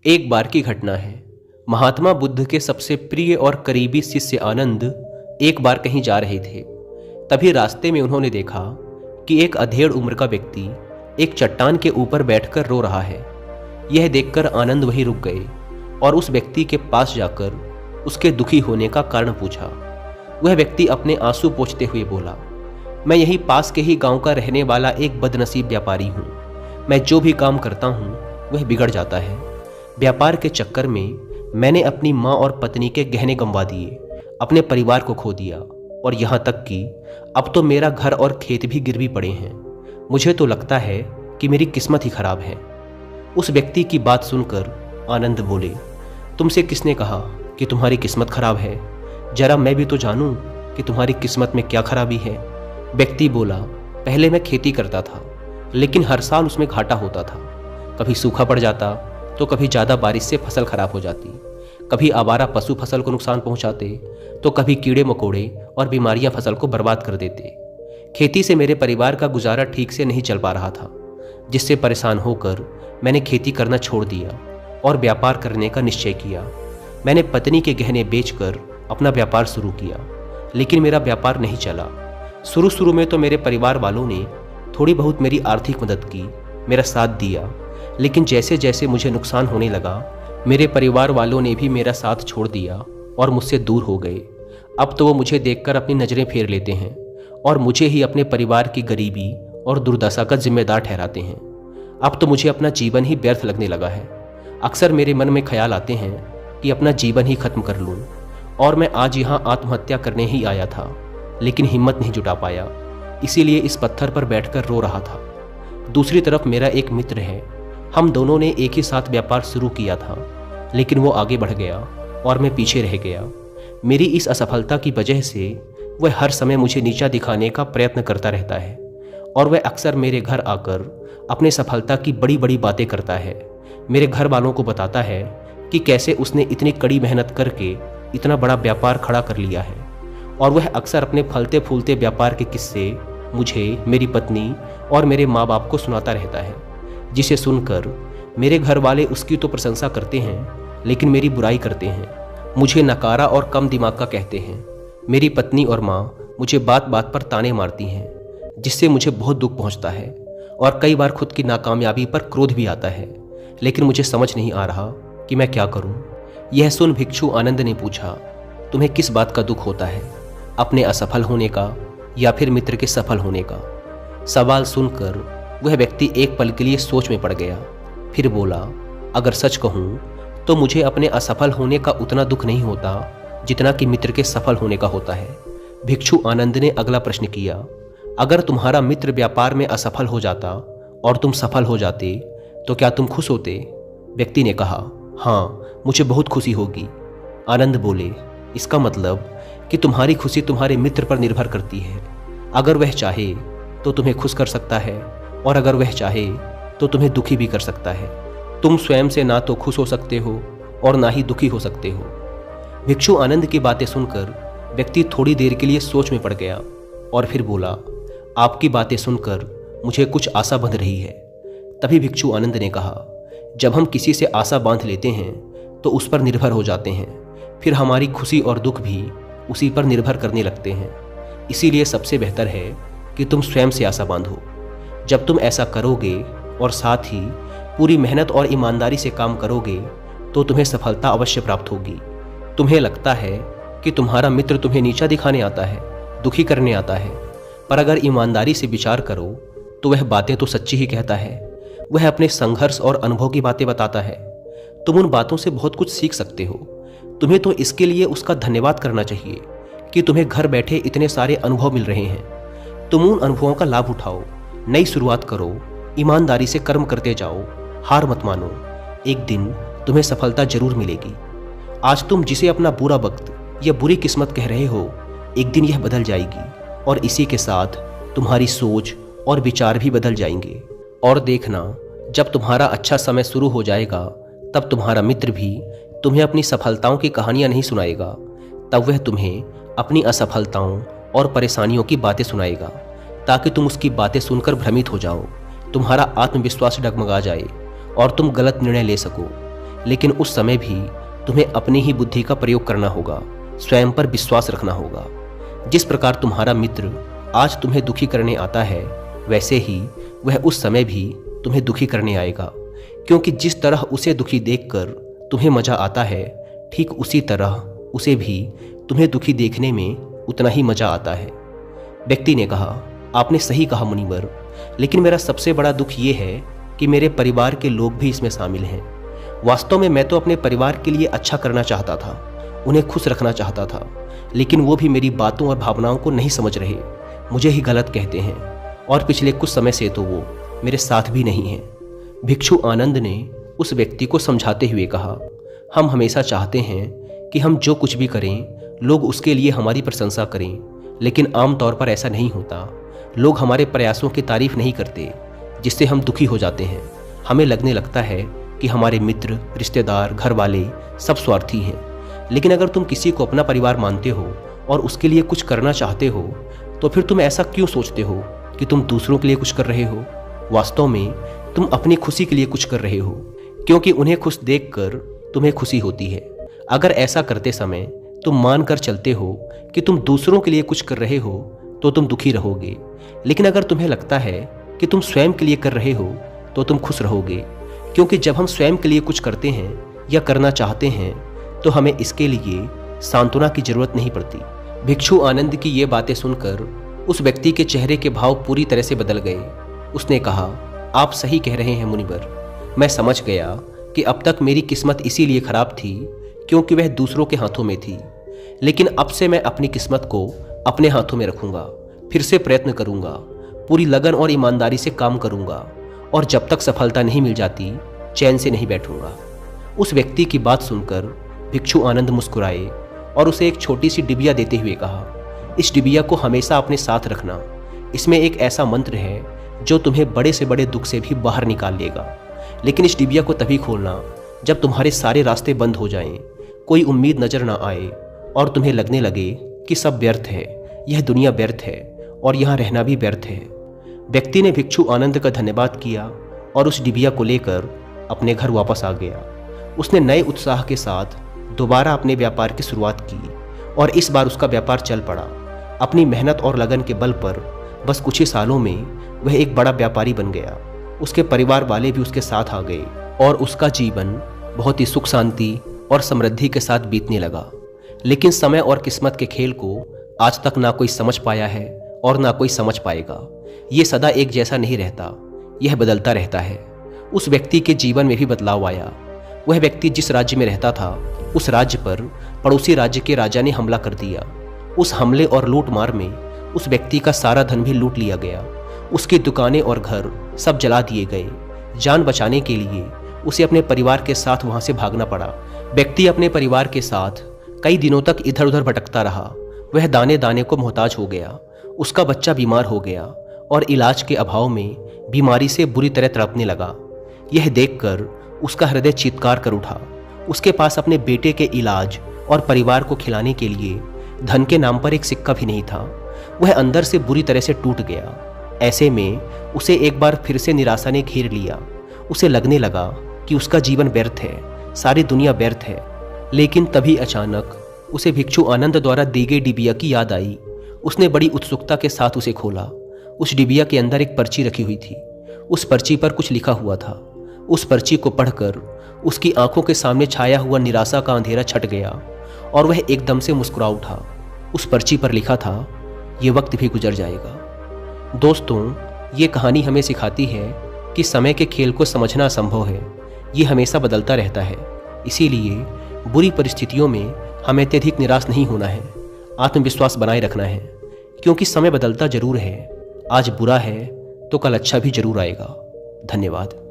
एक बार की घटना है। महात्मा बुद्ध के सबसे प्रिय और करीबी शिष्य आनंद एक बार कहीं जा रहे थे। तभी रास्ते में उन्होंने देखा कि एक अधेड़ उम्र का व्यक्ति एक चट्टान के ऊपर बैठकर रो रहा है। यह देखकर आनंद वहीं रुक गए और उस व्यक्ति के पास जाकर उसके दुखी होने का कारण पूछा। वह व्यक्ति अपने आंसू पोंछते हुए बोला, मैं यहीं पास के ही गांव का रहने वाला एक बदनसीब व्यापारी हूँ। मैं जो भी काम करता हूँ वह बिगड़ जाता है। व्यापार के चक्कर में मैंने अपनी माँ और पत्नी के गहने गंवा दिए, अपने परिवार को खो दिया और यहाँ तक कि अब तो मेरा घर और खेत भी गिरवी पड़े हैं। मुझे तो लगता है कि मेरी किस्मत ही खराब है। उस व्यक्ति की बात सुनकर आनंद बोले, तुमसे किसने कहा कि तुम्हारी किस्मत खराब है? जरा मैं भी तो जानूं कि तुम्हारी किस्मत में क्या खराबी है। व्यक्ति बोला, पहले मैं खेती करता था, लेकिन हर साल उसमें घाटा होता था। कभी सूखा पड़ जाता तो कभी ज़्यादा बारिश से फसल खराब हो जाती, कभी आवारा पशु फसल को नुकसान पहुंचाते तो कभी कीड़े मकोड़े और बीमारियां फसल को बर्बाद कर देते। खेती से मेरे परिवार का गुजारा ठीक से नहीं चल पा रहा था, जिससे परेशान होकर मैंने खेती करना छोड़ दिया और व्यापार करने का निश्चय किया। मैंने पत्नी के गहने बेचकर अपना व्यापार शुरू किया, लेकिन मेरा व्यापार नहीं चला। शुरू में तो मेरे परिवार वालों ने थोड़ी बहुत मेरी आर्थिक मदद की, मेरा साथ दिया, लेकिन जैसे जैसे मुझे नुकसान होने लगा मेरे परिवार वालों ने भी मेरा साथ छोड़ दिया और मुझसे दूर हो गए। अब तो वो मुझे देखकर अपनी नज़रें फेर लेते हैं और मुझे ही अपने परिवार की गरीबी और दुर्दशा का जिम्मेदार ठहराते हैं। अब तो मुझे अपना जीवन ही व्यर्थ लगने लगा है। अक्सर मेरे मन में ख्याल आते हैं कि अपना जीवन ही खत्म कर लूं, और मैं आज यहाँ आत्महत्या करने ही आया था, लेकिन हिम्मत नहीं जुटा पाया, इसीलिए इस पत्थर पर बैठकर रो रहा था। दूसरी तरफ मेरा एक मित्र है, हम दोनों ने एक ही साथ व्यापार शुरू किया था, लेकिन वो आगे बढ़ गया और मैं पीछे रह गया। मेरी इस असफलता की वजह से वह हर समय मुझे नीचा दिखाने का प्रयत्न करता रहता है और वह अक्सर मेरे घर आकर अपने सफलता की बड़ी बड़ी बातें करता है। मेरे घर वालों को बताता है कि कैसे उसने इतनी कड़ी मेहनत करके इतना बड़ा व्यापार खड़ा कर लिया है, और वह अक्सर अपने फलते फूलते व्यापार के किस्से मुझे, मेरी पत्नी और मेरे माँ बाप को सुनाता रहता है, जिसे सुनकर मेरे घर वाले उसकी तो प्रशंसा करते हैं, लेकिन मेरी बुराई करते हैं, मुझे नकारा और कम दिमाग का कहते हैं। मेरी पत्नी और माँ मुझे बात बात पर ताने मारती हैं, जिससे मुझे बहुत दुख पहुँचता है और कई बार खुद की नाकामयाबी पर क्रोध भी आता है, लेकिन मुझे समझ नहीं आ रहा कि मैं क्या करूं। यह सुन भिक्षु आनंद ने पूछा, तुम्हें किस बात का दुख होता है, अपने असफल होने का या फिर मित्र के सफल होने का? सवाल सुनकर वह व्यक्ति एक पल के लिए सोच में पड़ गया, फिर बोला, अगर सच कहूँ तो मुझे अपने असफल होने का उतना दुख नहीं होता जितना कि मित्र के सफल होने का होता है। भिक्षु आनंद ने अगला प्रश्न किया, अगर तुम्हारा मित्र व्यापार में असफल हो जाता और तुम सफल हो जाते तो क्या तुम खुश होते? व्यक्ति ने कहा, हाँ, मुझे बहुत खुशी होगी। आनंद बोले, इसका मतलब कि तुम्हारी खुशी तुम्हारे मित्र पर निर्भर करती है। अगर वह चाहे तो तुम्हें खुश कर सकता है और अगर वह चाहे तो तुम्हें दुखी भी कर सकता है। तुम स्वयं से ना तो खुश हो सकते हो और ना ही दुखी हो सकते हो। भिक्षु आनंद की बातें सुनकर व्यक्ति थोड़ी देर के लिए सोच में पड़ गया और फिर बोला, आपकी बातें सुनकर मुझे कुछ आशा बंध रही है। तभी भिक्षु आनंद ने कहा, जब हम किसी से आशा बांध लेते हैं तो उस पर निर्भर हो जाते हैं, फिर हमारी खुशी और दुख भी उसी पर निर्भर करने लगते हैं। इसीलिए सबसे बेहतर है कि तुम स्वयं से आशा बांधो। जब तुम ऐसा करोगे और साथ ही पूरी मेहनत और ईमानदारी से काम करोगे तो तुम्हें सफलता अवश्य प्राप्त होगी। तुम्हें लगता है कि तुम्हारा मित्र तुम्हें नीचा दिखाने आता है, दुखी करने आता है, पर अगर ईमानदारी से विचार करो तो वह बातें तो सच्ची ही कहता है। वह अपने संघर्ष और अनुभव की बातें बताता है। तुम उन बातों से बहुत कुछ सीख सकते हो। तुम्हें तो इसके लिए उसका धन्यवाद करना चाहिए कि तुम्हें घर बैठे इतने सारे अनुभव मिल रहे हैं। तुम उन अनुभवों का लाभ उठाओ, नई शुरुआत करो, ईमानदारी से कर्म करते जाओ, हार मत मानो। एक दिन तुम्हें सफलता जरूर मिलेगी। आज तुम जिसे अपना बुरा वक्त या बुरी किस्मत कह रहे हो, एक दिन यह बदल जाएगी और इसी के साथ तुम्हारी सोच और विचार भी बदल जाएंगे। और देखना, जब तुम्हारा अच्छा समय शुरू हो जाएगा तब तुम्हारा मित्र भी तुम्हें अपनी सफलताओं की कहानियां नहीं सुनाएगा, तब वह तुम्हें अपनी असफलताओं और परेशानियों की बातें सुनाएगा, ताकि तुम उसकी बातें सुनकर भ्रमित हो जाओ, तुम्हारा आत्मविश्वास डगमगा जाए और तुम गलत निर्णय ले सको। लेकिन उस समय भी तुम्हें अपनी ही बुद्धि का प्रयोग करना होगा, स्वयं पर विश्वास रखना होगा। जिस प्रकार तुम्हारा मित्र आज तुम्हें दुखी करने आता है, वैसे ही वह उस समय भी तुम्हें दुखी करने आएगा, क्योंकि जिस तरह उसे दुखी देखकर तुम्हें मजा आता है, ठीक उसी तरह उसे भी तुम्हें दुखी देखने में उतना ही मजा आता है। व्यक्ति ने कहा, आपने सही कहा मुनिवर, लेकिन मेरा सबसे बड़ा दुख ये है कि मेरे परिवार के लोग भी इसमें शामिल हैं। वास्तव में मैं तो अपने परिवार के लिए अच्छा करना चाहता था, उन्हें खुश रखना चाहता था, लेकिन वो भी मेरी बातों और भावनाओं को नहीं समझ रहे, मुझे ही गलत कहते हैं, और पिछले कुछ समय से तो वो मेरे साथ भी नहीं हैं। भिक्षु आनंद ने उस व्यक्ति को समझाते हुए कहा, हम हमेशा चाहते हैं कि हम जो कुछ भी करें लोग उसके लिए हमारी प्रशंसा करें, लेकिन आमतौर पर ऐसा नहीं होता। लोग हमारे प्रयासों की तारीफ नहीं करते, जिससे हम दुखी हो जाते हैं। हमें लगने लगता है कि हमारे मित्र, रिश्तेदार, घर वाले सब स्वार्थी हैं। लेकिन अगर तुम किसी को अपना परिवार मानते हो और उसके लिए कुछ करना चाहते हो, तो फिर तुम ऐसा क्यों सोचते हो कि तुम दूसरों के लिए कुछ कर रहे हो? वास्तव में तुम अपनी खुशी के लिए कुछ कर रहे हो, क्योंकि उन्हें खुश देखकर तुम्हें खुशी होती है। अगर ऐसा करते समय तुम मान कर चलते हो कि तुम दूसरों के लिए कुछ कर रहे हो, तो तुम दुखी रहोगे। लेकिन अगर तुम्हें लगता है कि तुम स्वयं के लिए कर रहे हो, तो तुम खुश रहोगे, क्योंकि जब हम स्वयं के लिए कुछ करते हैं या करना चाहते हैं, तो हमें इसके लिए सांत्वना की जरूरत नहीं पड़ती। भिक्षु आनंद की ये बातें सुनकर उस व्यक्ति के चेहरे के भाव पूरी तरह से बदल गए। उसने कहा, आप सही कह रहे हैं मुनिवर, मैं समझ गया कि अब तक मेरी किस्मत इसीलिए खराब थी क्योंकि वह दूसरों के हाथों में थी। लेकिन अब से मैं अपनी किस्मत को अपने हाथों में रखूंगा, फिर से प्रयत्न करूंगा, पूरी लगन और ईमानदारी से काम करूंगा, और जब तक सफलता नहीं मिल जाती चैन से नहीं बैठूंगा। उस व्यक्ति की बात सुनकर भिक्षु आनंद मुस्कुराए और उसे एक छोटी सी डिबिया देते हुए कहा, इस डिबिया को हमेशा अपने साथ रखना। इसमें एक ऐसा मंत्र है जो तुम्हें बड़े से बड़े दुख से भी बाहर निकाल लेगा। लेकिन इस डिबिया को तभी खोलना जब तुम्हारे सारे रास्ते बंद हो जाएं, कोई उम्मीद नजर ना आए और तुम्हें लगने लगे कि सब व्यर्थ है, यह दुनिया व्यर्थ है और यहाँ रहना भी व्यर्थ है। व्यक्ति ने भिक्षु आनंद का धन्यवाद किया और उस डिबिया को लेकर अपने घर वापस आ गया। उसने नए उत्साह के साथ दोबारा अपने व्यापार की शुरुआत की और इस बार उसका व्यापार चल पड़ा। अपनी मेहनत और लगन के बल पर बस कुछ ही सालों में वह एक बड़ा व्यापारी बन गया। उसके परिवार वाले भी उसके साथ आ गए और उसका जीवन बहुत ही सुख शांति और समृद्धि के साथ बीतने लगा। लेकिन समय और किस्मत के खेल को आज तक ना कोई समझ पाया है और ना कोई समझ पाएगा। ये सदा एक जैसा नहीं रहता, यह बदलता रहता है। उस व्यक्ति के जीवन में भी बदलाव आया। वह व्यक्ति जिस राज्य में रहता था, उस राज्य पर पड़ोसी राज्य के राजा ने हमला कर दिया। उस हमले और लूट मार में उस व्यक्ति का सारा धन भी लूट लिया गया। उसकी दुकानें और घर सब जला दिए गए। जान बचाने के लिए उसे अपने परिवार के साथ वहां से भागना पड़ा। व्यक्ति अपने परिवार के साथ कई दिनों तक इधर उधर भटकता रहा। वह दाने दाने को मोहताज हो गया। उसका बच्चा बीमार हो गया और इलाज के अभाव में बीमारी से बुरी तरह तड़पने लगा। यह देखकर उसका हृदय चीत्कार कर उठा। उसके पास अपने बेटे के इलाज और परिवार को खिलाने के लिए धन के नाम पर एक सिक्का भी नहीं था। वह अंदर से बुरी तरह से टूट गया। ऐसे में उसे एक बार फिर से निराशा ने घेर लिया। उसे लगने लगा कि उसका जीवन व्यर्थ है, सारी दुनिया व्यर्थ है। लेकिन तभी अचानक उसे भिक्षु आनंद द्वारा दी गई डिबिया की याद आई। उसने बड़ी उत्सुकता के साथ उसे खोला। उस डिबिया के अंदर एक पर्ची रखी हुई थी। उस पर्ची पर कुछ लिखा हुआ था। उस पर्ची को पढ़कर उसकी आंखों के सामने छाया हुआ निराशा का अंधेरा छट गया और वह एकदम से मुस्कुरा उठा। उस पर्ची पर लिखा था, ये वक्त भी गुजर जाएगा। दोस्तों, ये कहानी हमें सिखाती है कि समय के खेल को समझना असंभव है। ये हमेशा बदलता रहता है। इसीलिए बुरी परिस्थितियों में हमें अत्यधिक निराश नहीं होना है, आत्मविश्वास बनाए रखना है, क्योंकि समय बदलता जरूर है। आज बुरा है तो कल अच्छा भी जरूर आएगा। धन्यवाद।